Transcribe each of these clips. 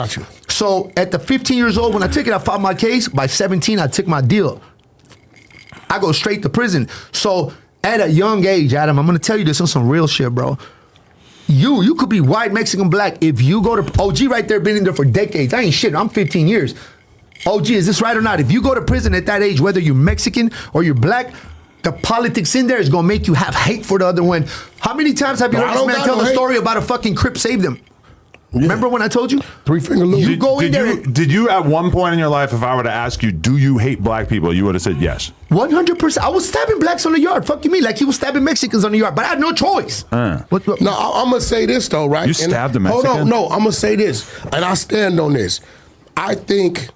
Gotcha. So at the 15 years old, when I took it, I filed my case. By 17, I took my deal. I go straight to prison. So at a young age, Adam, I'm gonna tell you this on some real shit, bro. You could be white, Mexican, black. If you go to OG right there, been in there for decades. I ain't shit. I'm 15 years. OG, is this right or not? If you go to prison at that age, whether you're Mexican or you're black, the politics in there is gonna make you have hate for the other one. How many times have you heard this man tell the story about a fucking Crip saved him? Yeah. Remember when I told you? 3-finger Lou. You go in there. Did you at one point in your life, if I were to ask you, do you hate black people, you would have said yes? 100%. I was stabbing blacks on the yard. Fuck you mean? Like he was stabbing Mexicans on the yard, but I had no choice. No, I'm going to say this though, right? You stabbed a Mexican? Hold on, no, I'm going to say this, and I stand on this. I think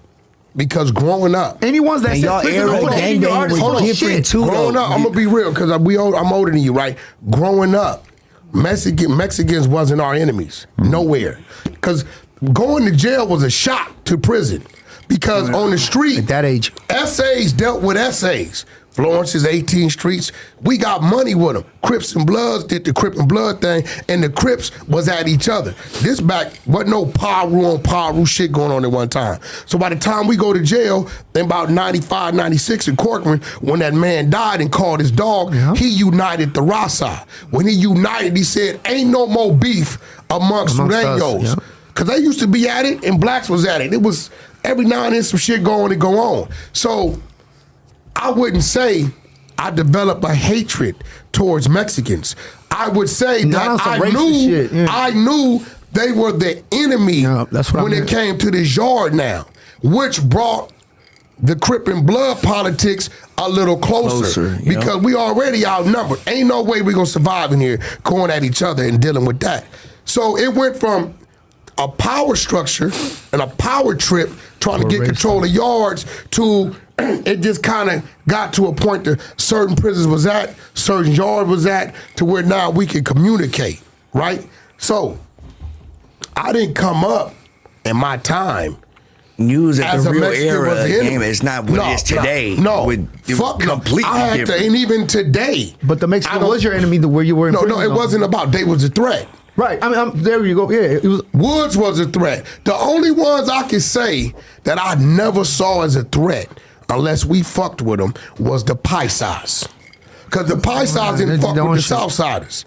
because growing up, anyone's that says prison were different too. Growing up, I'm going to be real because I'm older than you, right? Growing up, Mexicans wasn't our enemies. Nowhere. Because going to jail was a shock to prison. Because on the street, at that age, essays dealt with essays. Florence's 18 streets, we got money with them. Crips and Bloods did the Crip and Blood thing, and the Crips was at each other. This back wasn't no Paru on Paru shit going on at one time. So by the time we go to jail, in about 95, 96 in Corcoran, when that man died and called his dog, he united the Raza. When he united, he said, ain't no more beef amongst Sureños. Because they used to be at it, and blacks was at it. It was every now and then some shit going to go on. So I wouldn't say I developed a hatred towards Mexicans. I would say that I knew they were the enemy when it came to this yard now, which brought the Crip and Blood politics a little closer because we already outnumbered. Ain't no way we gonna survive in here going at each other and dealing with that. So it went from a power structure and a power trip trying to get control of yards to it just kind of got to a point that certain prisons was at, certain yard was at, to where now we can communicate, right? So I didn't come up in my time news at the real Mexican era game. It's not what it is today. No, fuck completely different. And even today. But the Mexican was your enemy where you were in prison. No, it wasn't about they was a threat. Right. I mean, there you go. Yeah, it was. Woods was a threat. The only ones I can say that I never saw as a threat, unless we fucked with them, was the Paisas. Because the Paisas didn't fuck with the Southsiders,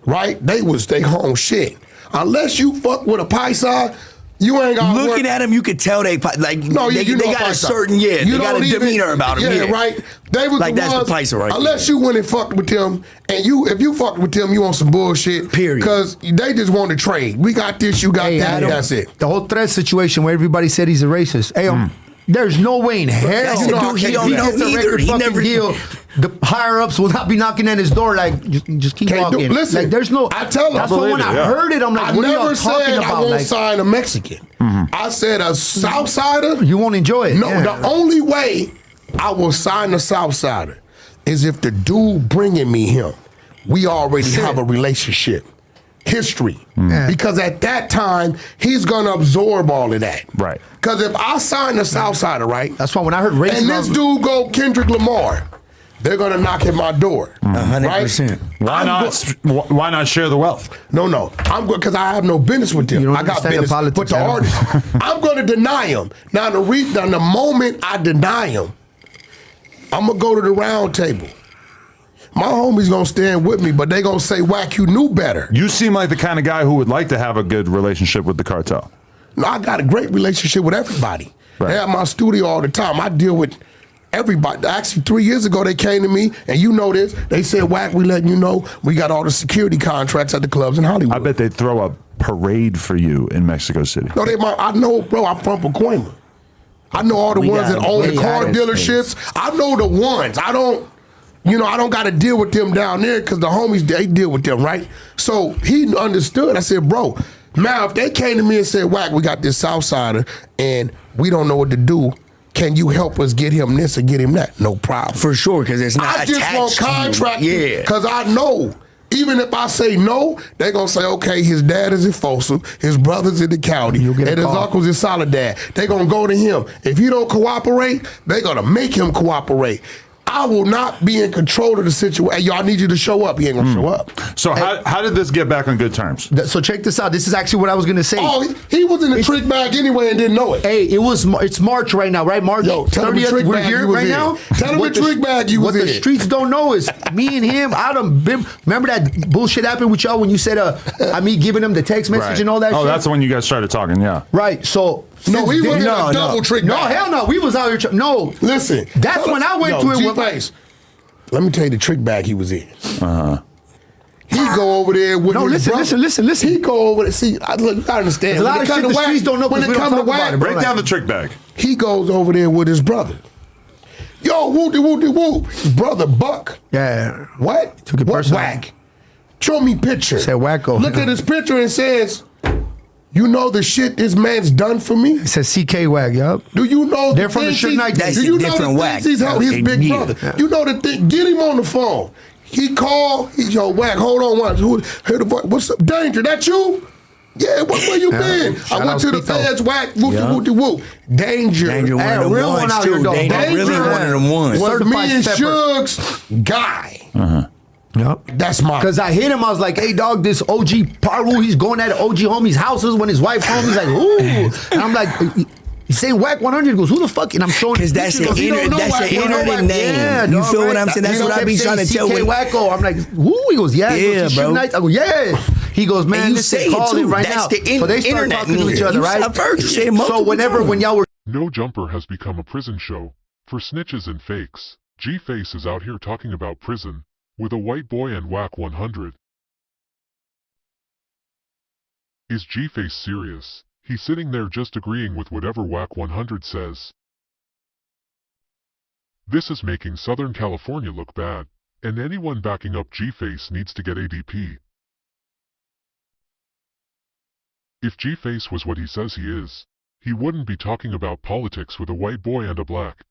right? They home shit. Unless you fuck with a Paisa, you ain't got looking at them, you could tell they got a certain they got a demeanor about them. Yeah, right. They was like the that's ones, the Paisa right unless there. you went and fucked with them, and if you fucked with them, you on some bullshit. Period. Because they just want to trade. We got this, you got that, and that's it. The whole threat situation where everybody said he's a racist. Hey, there's no way in hell he don't either. He never deal. The higher ups will not be knocking at his door like just keep walking. Listen, like, there's no. I tell him. That's why when I heard it, I'm like, what are y'all talking about? I won't sign a Mexican. I said a Southsider. You won't enjoy it. No, the only way I will sign a Southsider is if the dude bringing me him, we already have a relationship. History. Because at that time, he's going to absorb all of that. Right. Because if I sign a Southsider, right? That's why when I heard racism. And this dude go Kendrick Lamar, they're going to knock at my door. 100%. Right? Why not share the wealth? No. I'm good because I have no business with them. I got business with the artist. I'm going to deny him. Now, the moment I deny him, I'm going to go to the round table. My homies gonna stand with me, but they gonna say, "Whack, you knew better." You seem like the kind of guy who would like to have a good relationship with the cartel. No, I got a great relationship with everybody. Right. They have my studio all the time. I deal with everybody. Actually, 3 years ago, they came to me, and you know this. They said, "Whack, we letting you know we got all the security contracts at the clubs in Hollywood." I bet they'd throw a parade for you in Mexico City. No, I know, bro. I'm from Pacoima. I know all the ones that own the car dealerships. I know the ones. I don't got to deal with them down there because the homies, they deal with them, right? So he understood. I said, bro, now if they came to me and said, Whack, we got this Southsider and we don't know what to do, can you help us get him this or get him that? No problem. For sure, because it's not attached to you. I just want contract because I know. Even if I say no, they're going to say, okay, his dad is in Folsom, his brother's in the county, and his uncle's in Soledad. They're going to go to him. If he don't cooperate, they're going to make him cooperate. I will not be in control of the situation. Hey, y'all need you to show up. He ain't gonna show up. So how did this get back on good terms? So check this out. This is actually what I was gonna say. Oh, he was in the trick bag anyway and didn't know it. Hey, it's March right now, right? March Yo, tell him the 30th. trick We're bag here you was right in. now. Tell him the trick bag you was What in. the streets don't know is me and him. I done been. Remember that bullshit happened with y'all when you said me giving him the text message and all that. Oh, shit? that's when you guys started talking. Yeah. Right. So No, he wasn't No, a double trick no, bag. hell no. We was out here. No, Listen, That's when I went to it with my- G-Face, let me tell you the trick bag he was in. He go over there with No, his listen, brother. listen. He go over there. See, look, I understand. There's a lot When of it come shit to the whack- streets don't know When because it we come don't to talk about whack, it, bro. Break down the trick bag. he goes over there with his brother. Yo, whoopty whoopty whoop. His brother Buck. Yeah. What? Took it What personal. whack? Show me picture. Said wacko. Look at his picture and says, you know the shit this man's done for me? It says CK Wag. Yup. Do you know They're from the things Suge he's- Knight do days. That's you a know different the whack. things he's helped his big Yeah. brother? You know the thing. Get him on the phone. He called. Yo, Whack, hold on one. Hear the voice. What's up? Danger, that you? Yeah, where you been? Shout I went out to the Tito. feds, Whack, whoopty whoopty whoop. Danger. Danger, one Hey, of them real one ones out too. here, though. Danger, Danger really one of them ones. was Certified me and stepper. Suge's guy. Yup. That's my. Because I hit him, I was like, hey, dog, this OG Paru, he's going at OG homies' houses when his wife home. He's like, ooh. And I'm like, he's saying Whack 100. He goes, who the fuck? And I'm showing Because his that's pictures. the He don't know Whack. He don't know internet Whack. name. Yeah, You dog, feel what right? I'm saying? That's He what I kept be saying trying to tell CK when- Wacko. I'm like, who? He goes, yeah. He Yeah, goes, bro. Suge Knight. I go, yeah. He goes, man, And you listen, say it call it too. right That's now. the So they start internet talking to each name. other, right? I've heard you say it So multiple whenever, times. when y'all were No Jumper has become a prison show for snitches and fakes. G-Face is out here talking about prison with a white boy and Whack 100. Is G-Face serious? He's sitting there just agreeing with whatever Whack 100 says. This is making Southern California look bad, and anyone backing up G-Face needs to get ADP. If G-Face was what he says he is, he wouldn't be talking about politics with a white boy and a black.